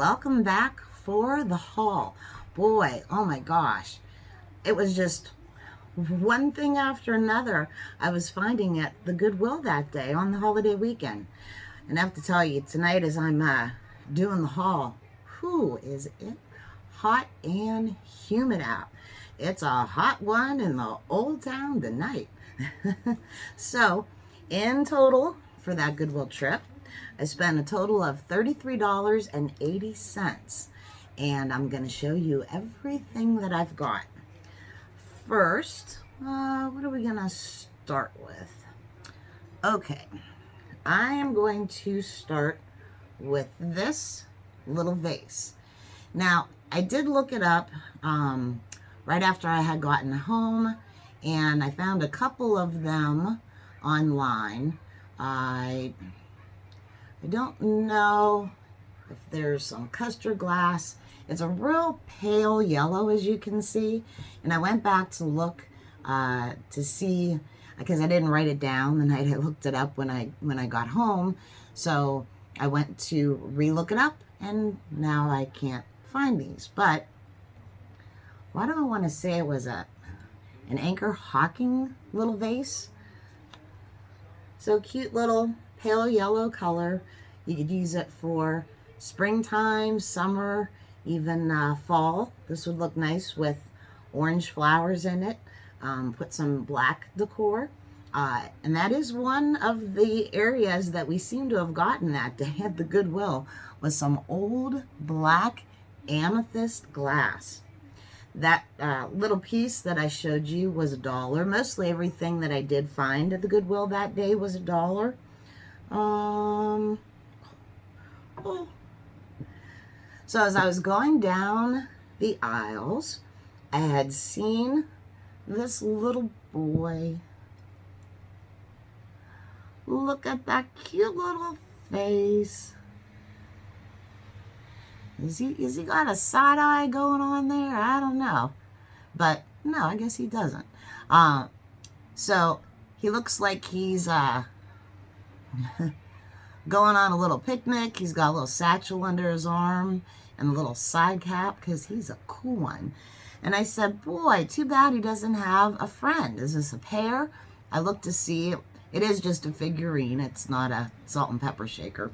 welcome back for the haul. Boy, oh my gosh, it was just one thing after another I was finding at the Goodwill that day on the holiday weekend. And I have to tell you, tonight as I'm doing the haul, whew, is it hot and humid out. It's a hot one in the old town tonight. So, in total for that Goodwill trip, I spent a total of $33.80, and I'm going to show you everything that I've got. First, what are we going to start with? Okay, I am going to start with this little vase. Now, I did look it up right after I had gotten home, and I found a couple of them online. I don't know if there's some custard glass. It's a real pale yellow, as you can see. And I went back to look to see, because I didn't write it down the night I looked it up when I got home. So I went to re-look it up, and now I can't find these. But why do I want to say it was an Anchor Hawking little vase? So cute little pale yellow color. You could use it for springtime, summer, even fall. This would look nice with orange flowers in it. Put some black decor. And that is one of the areas that we seem to have gotten that day at the Goodwill, was some old black amethyst glass. That little piece that I showed you was $1. Mostly everything that I did find at the Goodwill that day was $1. So as I was going down the aisles, I had seen this little boy. Look at that cute little face. Is he got a side eye going on there? I don't know. But no, I guess he doesn't. So he looks like he's going on a little picnic. He's got a little satchel under his arm and a little side cap, because he's a cool one. And I said, boy, too bad he doesn't have a friend. Is this a pair? I looked to see. It is just a figurine. It's not a salt and pepper shaker.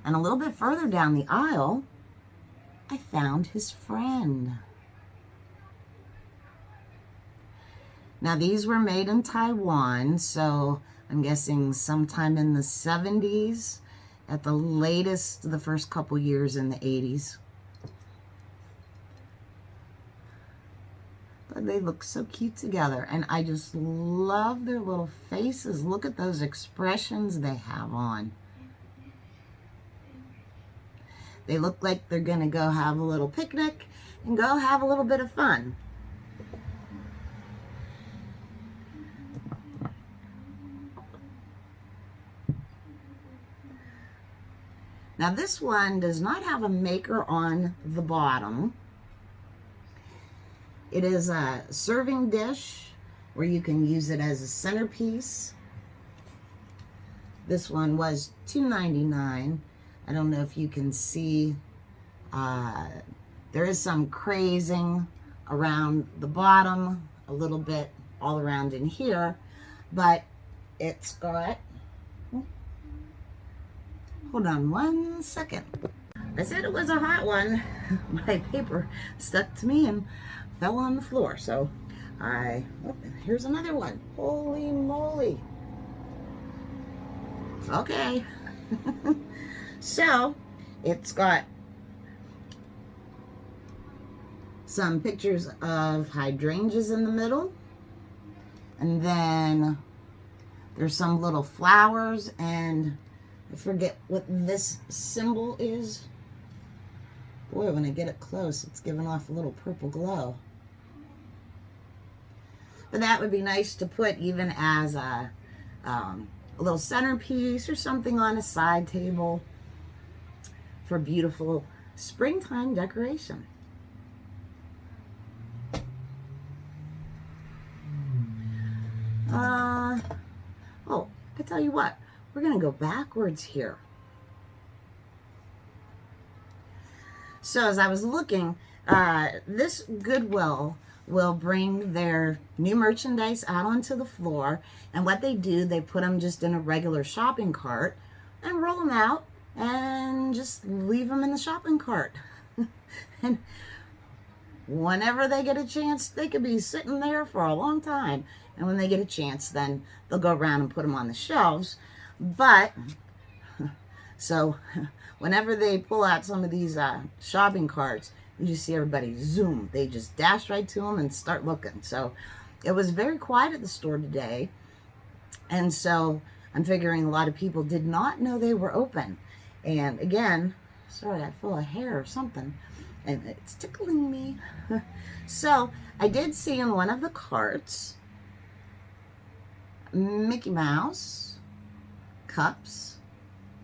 And a little bit further down the aisle, I found his friend. Now, these were made in Taiwan, so I'm guessing sometime in the 70s, at the latest, the first couple years in the 80s. But they look so cute together, and I just love their little faces. Look at those expressions they have on. They look like they're going to go have a little picnic and go have a little bit of fun. Now, this one does not have a maker on the bottom. It is a serving dish where you can use it as a centerpiece. This one was $2.99. I don't know if you can see. There is some crazing around the bottom, a little bit all around in here, but it's got, hold on one second. I said it was a hot one. My paper stuck to me and fell on the floor. So here's another one. Holy moly. Okay. So it's got some pictures of hydrangeas in the middle. And then there's some little flowers, and I forget what this symbol is. Boy, when I get it close, it's giving off a little purple glow. But that would be nice to put even as a little centerpiece or something on a side table for beautiful springtime decoration. Oh, I tell you what, we're going to go backwards here. So as I was looking, this Goodwill will bring their new merchandise out onto the floor. And what they do, they put them just in a regular shopping cart and roll them out and just leave them in the shopping cart. And whenever they get a chance, they could be sitting there for a long time. And when they get a chance, then they'll go around and put them on the shelves. But, so whenever they pull out some of these shopping carts, you just see everybody zoom. They just dash right to them and start looking. So it was very quiet at the store today. And so I'm figuring a lot of people did not know they were open. And again, sorry, I feel a hair or something, and it's tickling me. So I did see in one of the carts Mickey Mouse cups.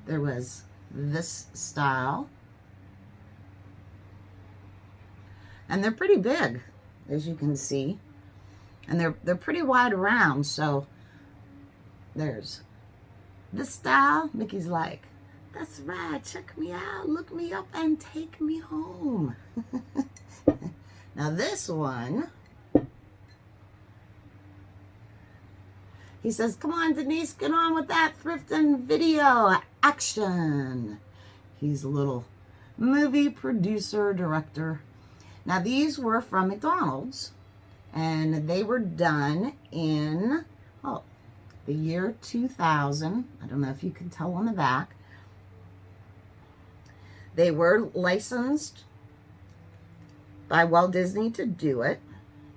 There was this style, and they're pretty big, as you can see, and they're pretty wide around. So there's this style. Mickey's like, that's right, check me out, look me up, and take me home. Now this one, he says, come on, Denise, get on with that thrifting video action. He's a little movie producer, director. Now these were from McDonald's, and they were done in, the year 2000. I don't know if you can tell on the back. They were licensed by Walt Disney to do it.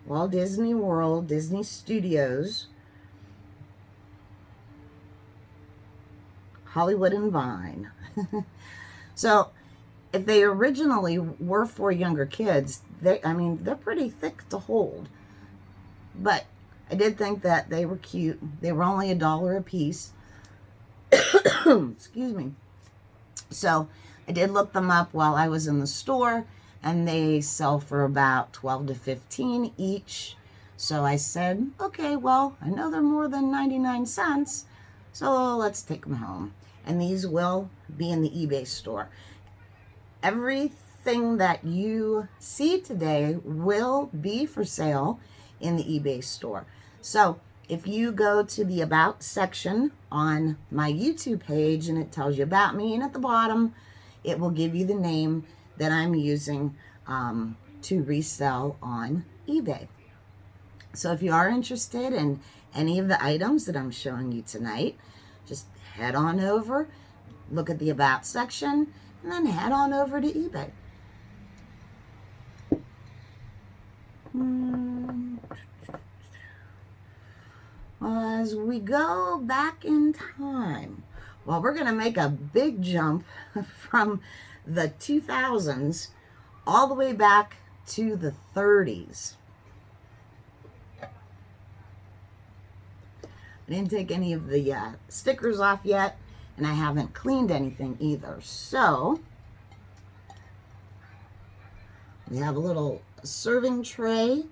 Walt Disney World, Disney Studios, Hollywood and Vine. So if they originally were for younger kids, they're pretty thick to hold. But I did think that they were cute. They were only $1 a piece. Excuse me. So I did look them up while I was in the store, and they sell for about $12 to $15 each. So I said, okay, well, I know they're more than 99 cents, so let's take them home. And these will be in the eBay store. Everything that you see today will be for sale in the eBay store. So if you go to the About section on my YouTube page, and it tells you about me, and at the bottom, it will give you the name that I'm using to resell on eBay. So if you are interested in any of the items that I'm showing you tonight, just head on over, look at the About section, and then head on over to eBay. As we go back in time, well, we're going to make a big jump from the 2000s all the way back to the 30s. I didn't take any of the stickers off yet, and I haven't cleaned anything either. So we have a little serving tray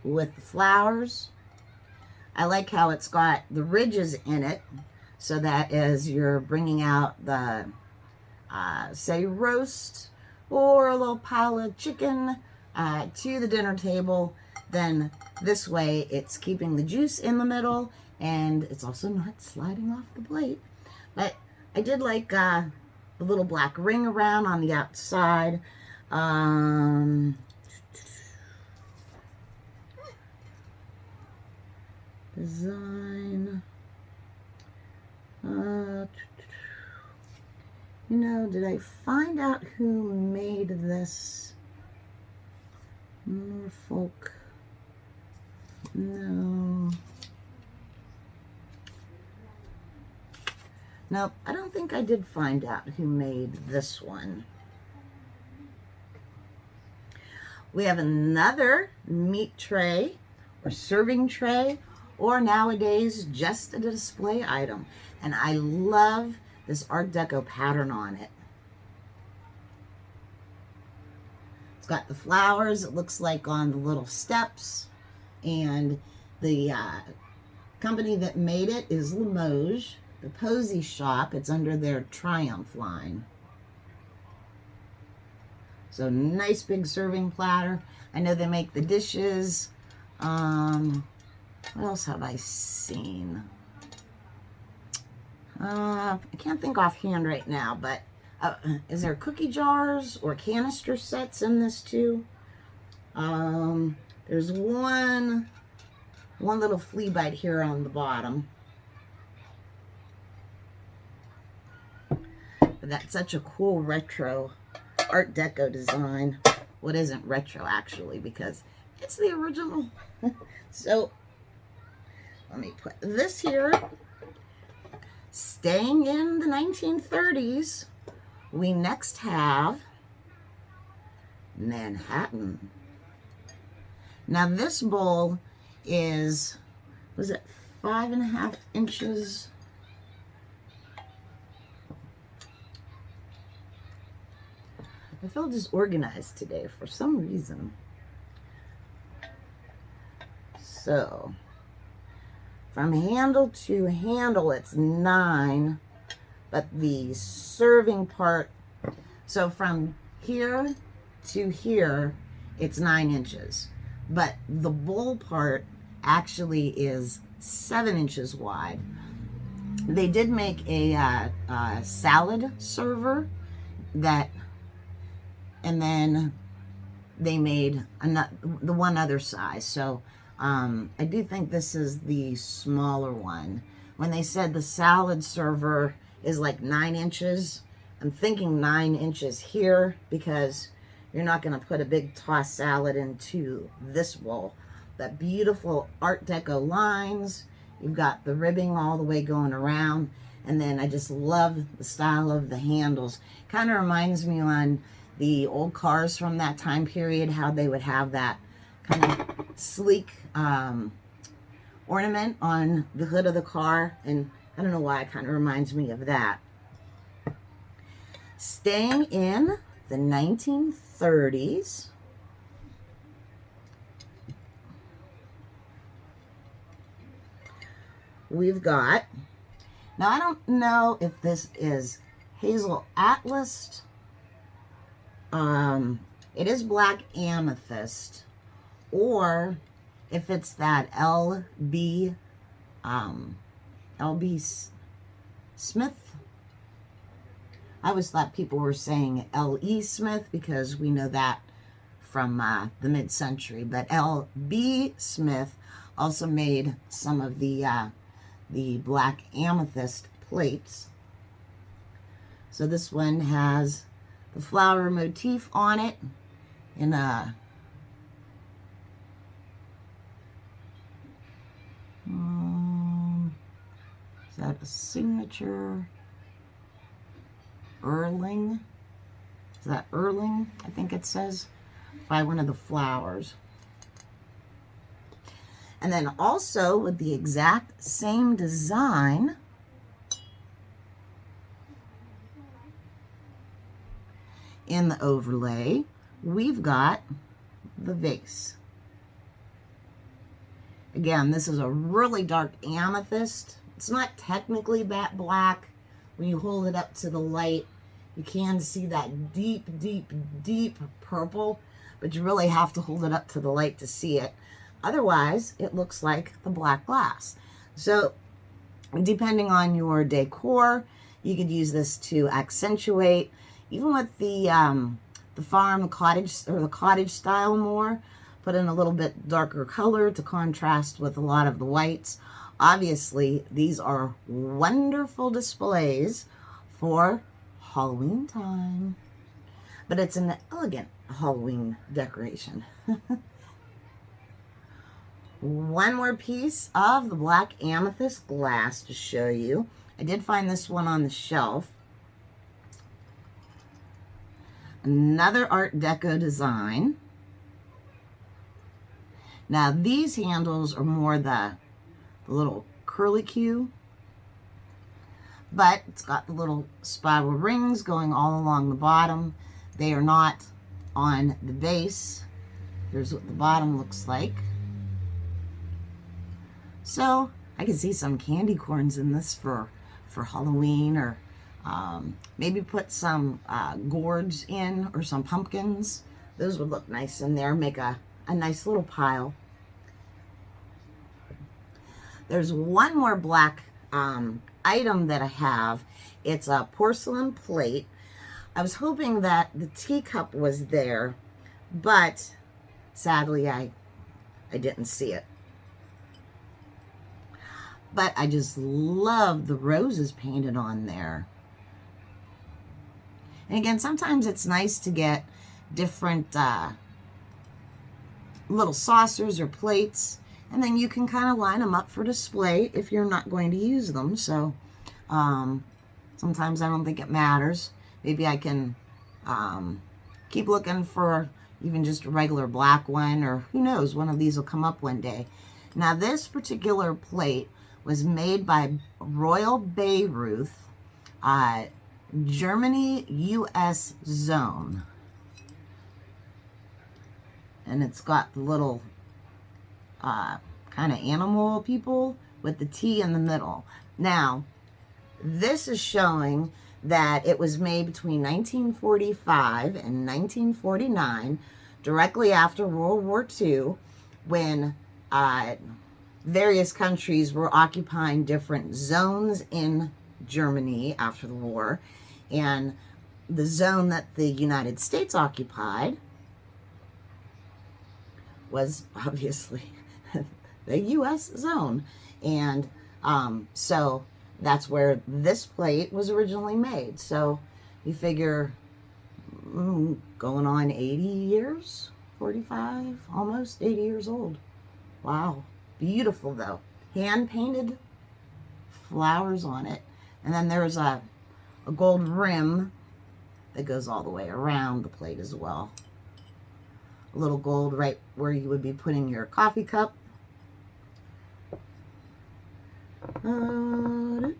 with the flowers. I like how it's got the ridges in it, so that as you're bringing out the, say, roast or a little pile of chicken to the dinner table, then this way it's keeping the juice in the middle, and it's also not sliding off the plate. But I did like the little black ring around on the outside. Design. You know, did I find out who made this? Norfolk. No. Nope, I don't think I did find out who made this one. We have another meat tray or serving tray, or nowadays just a display item. And I love this Art Deco pattern on it. It's got the flowers, it looks like, on the little steps. And the company that made it is Limoges. The Posy shop, it's under their Triumph line. So nice big serving platter. I know they make the dishes. What else have I seen? I can't think offhand right now, but is there cookie jars or canister sets in this too? There's one little flea bite here on the bottom. But that's such a cool retro Art Deco design. What isn't retro actually, because it's the original. So let me put this here. Staying in the 1930s, we next have Manhattan. Now this bowl is, was it 5.5 inches? I feel disorganized today for some reason. So from handle to handle, it's 9, but the serving part, so from here to here, it's 9 inches. But the bowl part actually is 7 inches wide. They did make a salad server that, and then they made the one other size. So I do think this is the smaller one. When they said the salad server is like 9 inches, I'm thinking 9 inches here, because you're not going to put a big tossed salad into this bowl. That beautiful Art Deco lines. You've got the ribbing all the way going around. And then I just love the style of the handles. Kind of reminds me on the old cars from that time period, how they would have that kind of sleek ornament on the hood of the car. And I don't know why, it kind of reminds me of that. Staying in the 1930s, we've got, now I don't know if this is Hazel Atlas. It is black amethyst, or if it's that LB Smith. I always thought people were saying L.E. Smith, because we know that from the mid-century. But L.B. Smith also made some of the black amethyst plates. So this one has the flower motif on it in a is that a signature? Erling? Is that Erling? I think it says, by one of the flowers. And then also with the exact same design, in the overlay, we've got the vase. Again, this is a really dark amethyst. It's not technically that black. When you hold it up to the light, you can see that deep, deep, deep purple, but you really have to hold it up to the light to see it. Otherwise, it looks like the black glass. So, depending on your decor, you could use this to accentuate, even with the farm, the cottage, or the cottage style more, put in a little bit darker color to contrast with a lot of the whites. Obviously, these are wonderful displays for Halloween time. But it's an elegant Halloween decoration. One more piece of the black amethyst glass to show you. I did find this one on the shelf. Another Art Deco design. Now these handles are more the little curlicue, but it's got the little spiral rings going all along the bottom. They are not on the base. Here's what the bottom looks like. So I can see some candy corns in this for Halloween, or Maybe put some gourds in or some pumpkins. Those would look nice in there. Make a nice little pile. There's one more black item that I have. It's a porcelain plate. I was hoping that the teacup was there, but sadly I didn't see it. But I just love the roses painted on there. And again, sometimes it's nice to get different little saucers or plates, and then you can kind of line them up for display if you're not going to use them. So sometimes I don't think it matters. Maybe I can keep looking for even just a regular black one, or who knows, one of these will come up one day. Now this particular plate was made by Royal Bayreuth, Germany, US zone. And it's got the little kind of animal people with the T in the middle. Now, this is showing that it was made between 1945 and 1949, directly after World War II, when various countries were occupying different zones in Germany after the war. And the zone that the United States occupied was obviously the U.S. zone. And so that's where this plate was originally made. So you figure going on 80 years, 45, almost 80 years old. Wow. Beautiful though. Hand painted flowers on it. And then there's a gold rim that goes all the way around the plate as well. A little gold right where you would be putting your coffee cup. Oh.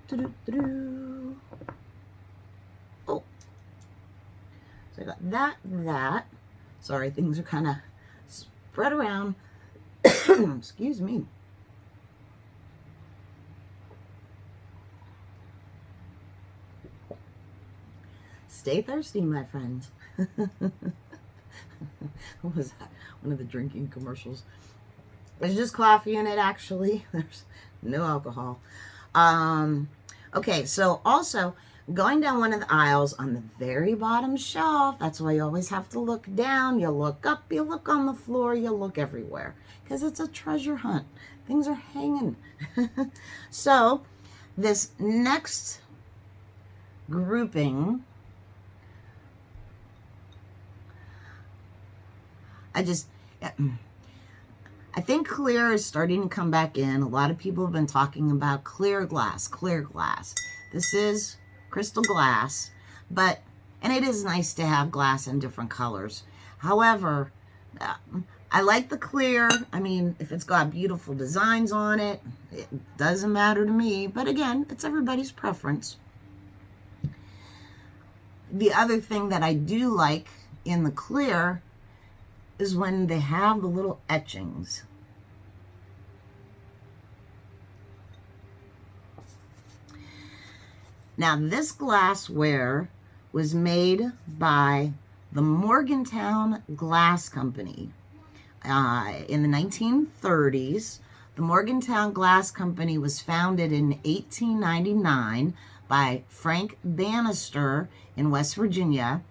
So I got that. Sorry, things are kind of spread around. Excuse me. Stay thirsty, my friends. What was that? One of the drinking commercials. There's just coffee in it, actually. There's no alcohol. Okay, so also going down one of the aisles on the very bottom shelf, that's why you always have to look down. You look up, you look on the floor, you look everywhere, because it's a treasure hunt. Things are hanging. So this next grouping, I think clear is starting to come back in. A lot of people have been talking about clear glass, clear glass. This is crystal glass, and it is nice to have glass in different colors. However, I like the clear. I mean, if it's got beautiful designs on it, it doesn't matter to me. But again, it's everybody's preference. The other thing that I do like in the clear is when they have the little etchings. Now, this glassware was made by the Morgantown Glass Company in the 1930s. The Morgantown Glass Company was founded in 1899 by Frank Bannister in West Virginia.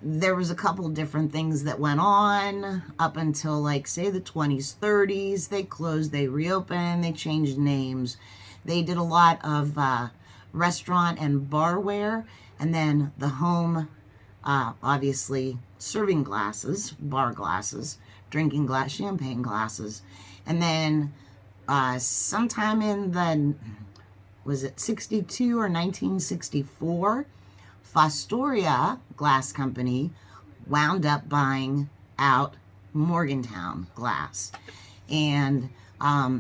There was a couple different things that went on up until, like, say, the 20s, 30s. They closed, they reopened, they changed names. They did a lot of restaurant and barware, and then the home, obviously, serving glasses, bar glasses, drinking glass, champagne glasses. And then sometime in the, was it 62 or 1964, Fostoria Glass Company wound up buying out Morgantown Glass. And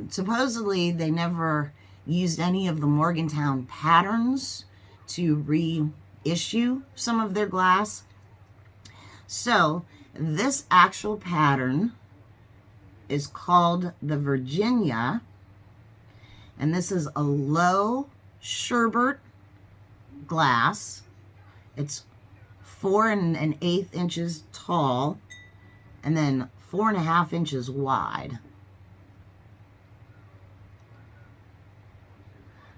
supposedly they never used any of the Morgantown patterns to reissue some of their glass. So this actual pattern is called the Virginia, and this is a low sherbet glass. It's 4 1/8 inches tall and then 4 1/2 inches wide.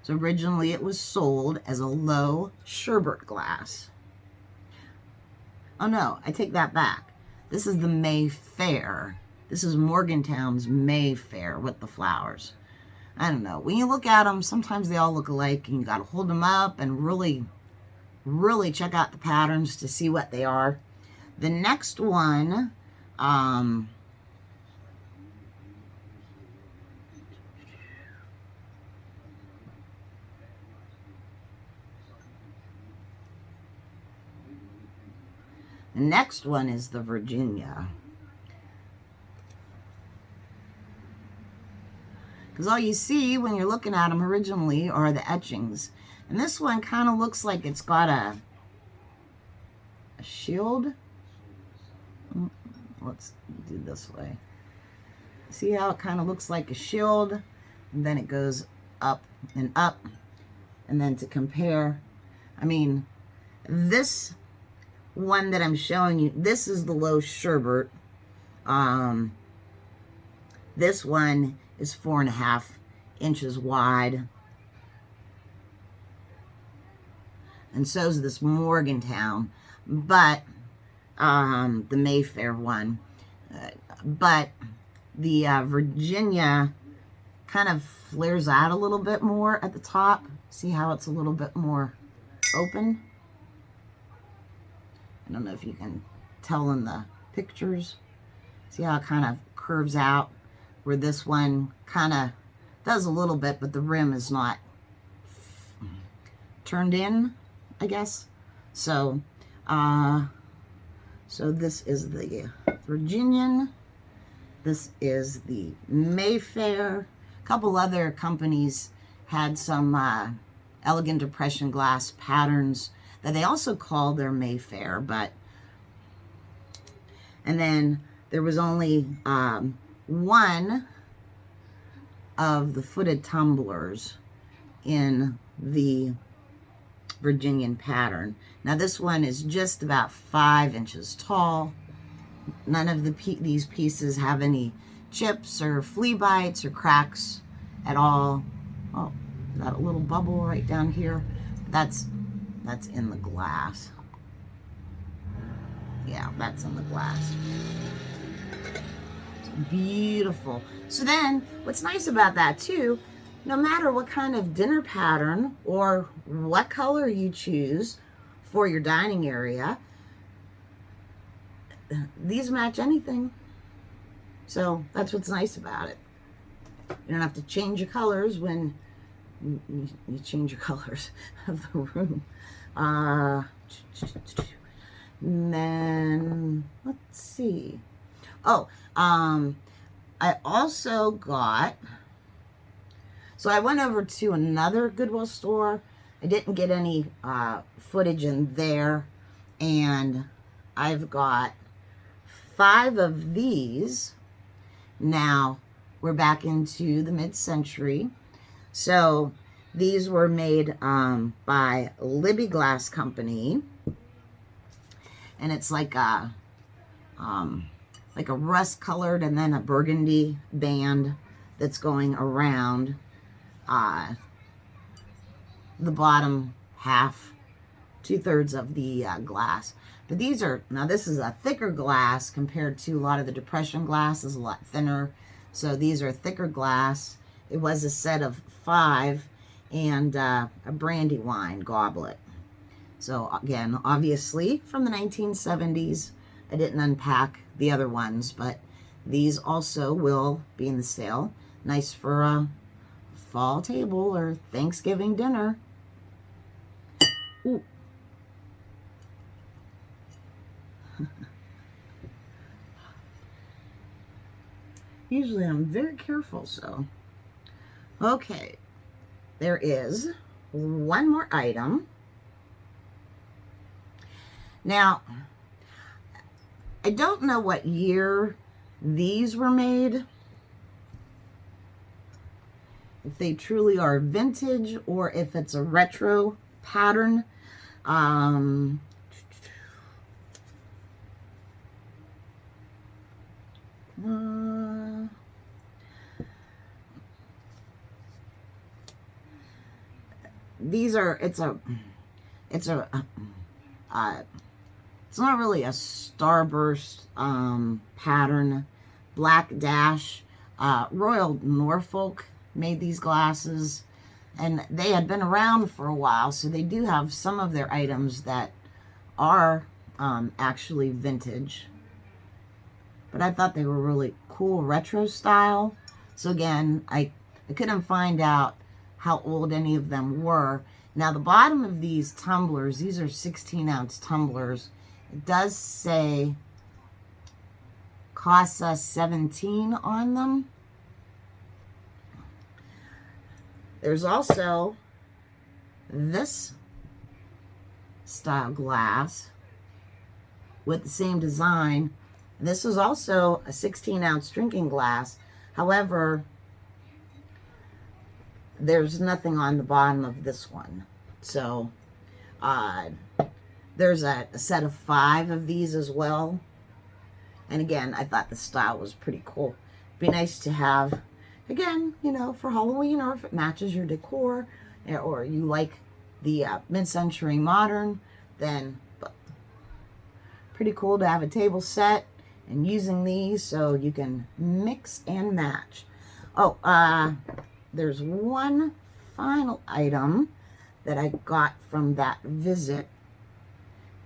So originally it was sold as a low sherbet glass. Oh no, I take that back. This is the Mayfair. This is Morgantown's Mayfair with the flowers. I don't know. When you look at them, sometimes they all look alike, and you got to hold them up and really, really check out the patterns to see what they are. The next one, is the Virginia. Because all you see when you're looking at them originally are the etchings. And this one kind of looks like it's got a shield. Let's do this way. See how it kind of looks like a shield? And then it goes up and up. And then to compare, I mean, this one that I'm showing you, this is the low sherbet. This one is 4 1/2 inches wide. And so is this Morgantown, but the Mayfair one. But the Virginia kind of flares out a little bit more at the top. See how it's a little bit more open? I don't know if you can tell in the pictures. See how it kind of curves out, where this one kind of does a little bit, but the rim is not turned in, I guess. So, so this is the Virginian. This is the Mayfair. A couple other companies had some elegant depression glass patterns that they also call their Mayfair, but, and then there was only one of the footed tumblers in the Virginian pattern. Now this one is just about 5 inches tall. None of these pieces have any chips or flea bites or cracks at all. Oh, got a little bubble right down here. That's in the glass. Yeah, that's in the glass. It's beautiful. So then, what's nice about that too, no matter what kind of dinner pattern or what color you choose for your dining area, these match anything. So that's what's nice about it. You don't have to change your colors when you change your colors of the room. And then let's see. Oh, I also got, so I went over to another Goodwill store. I didn't get any footage in there, and I've got 5 of these. Now we're back into the mid-century. So these were made by Libby Glass Company, and it's like a rust colored and then a burgundy band that's going around the bottom half, 2/3 of the glass. But these are, now this is a thicker glass compared to a lot of the depression glass is a lot thinner. So these are thicker glass. It was a set of 5 and a brandy wine goblet. So again, obviously from the 1970s, I didn't unpack the other ones, but these also will be in the sale. Nice for a fall table or Thanksgiving dinner. Ooh. Usually I'm very careful, so. Okay, there is one more item. Now, I don't know what year these were made, if they truly are vintage or if it's a retro pattern. These are, it's not really a starburst pattern. Black Dash. Royal Norfolk made these glasses, and they had been around for a while, so they do have some of their items that are actually vintage. But I thought they were really cool retro style. So again, I couldn't find out how old any of them were. Now the bottom of these tumblers, these are 16-ounce tumblers. It does say costs us $17 on them. There's also this style glass with the same design. This is also a 16-ounce drinking glass. However, there's nothing on the bottom of this one. So there's a set of 5 of these as well. And again, I thought the style was pretty cool. Be nice to have, again, you know, for Halloween, or if it matches your decor, or you like the mid-century modern, then pretty cool to have a table set and using these so you can mix and match. Oh, there's one final item that I got from that visit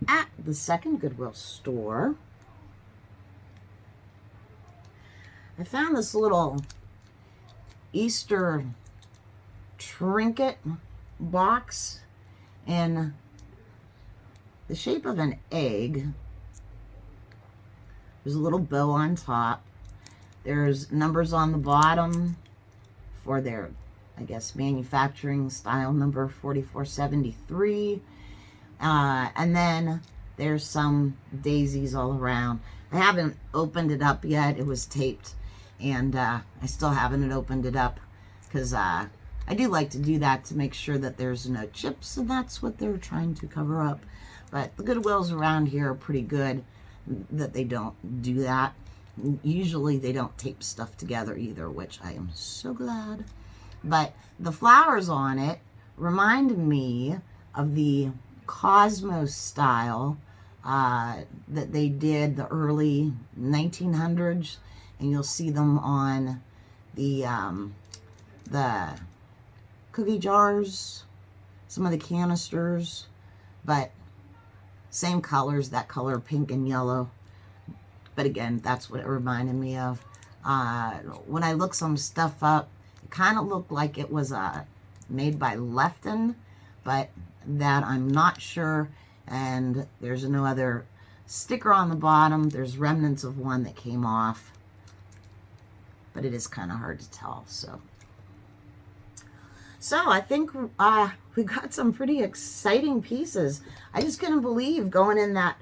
at the second Goodwill store. I found this little Easter trinket box in the shape of an egg. There's a little bow on top. There's numbers on the bottom for their, I guess, manufacturing style number 4473. And then there's some daisies all around. I haven't opened it up yet. It was taped, and I still haven't opened it up because I do like to do that to make sure that there's no chips, and that's what they're trying to cover up. But the Goodwills around here are pretty good that they don't do that. Usually they don't tape stuff together either, which I am so glad. But the flowers on it remind me of the Cosmos style that they did the early 1900s, and you'll see them on the cookie jars, some of the canisters, but same colors, that color pink and yellow. But again, that's what it reminded me of. When I looked some stuff up, it kind of looked like it was made by Lefton, but that I'm not sure. And there's no other sticker on the bottom. There's remnants of one that came off, but it is kind of hard to tell. So I think we got some pretty exciting pieces. I just couldn't believe going in the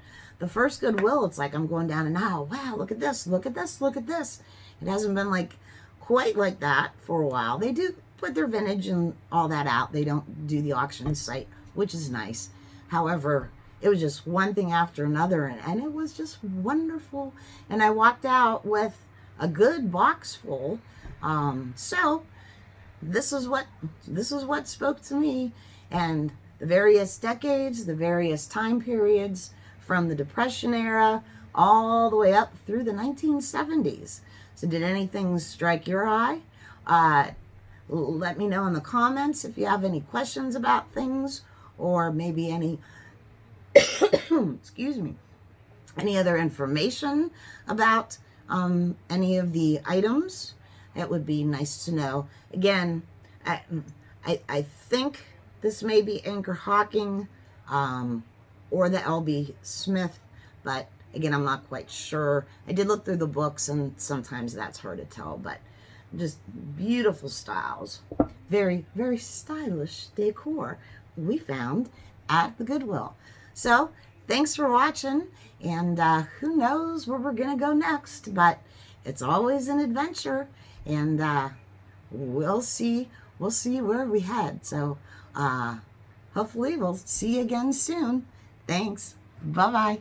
first Goodwill. It's like I'm going down an aisle. Wow, look at this, look at this, look at this. It hasn't been like quite like that for a while. They do put their vintage and all that out. They don't do the auction site, which is nice. However, it was just one thing after another, and it was just wonderful. And I walked out with a good box full. So this is what spoke to me, and the various decades, the various time periods, from the Depression era all the way up through the 1970s. So did anything strike your eye? Let me know in the comments if you have any questions about things, or maybe any excuse me, any other information about any of the items. It would be nice to know. Again, I think this may be Anchor Hawking or the LB Smith, but again, I'm not quite sure. I did look through the books, and sometimes that's hard to tell, but just beautiful styles. Very, very stylish decor we found at the Goodwill. So thanks for watching, and who knows where we're gonna go next, but it's always an adventure, and we'll see where we head. So hopefully we'll see you again soon. Thanks. Bye-bye.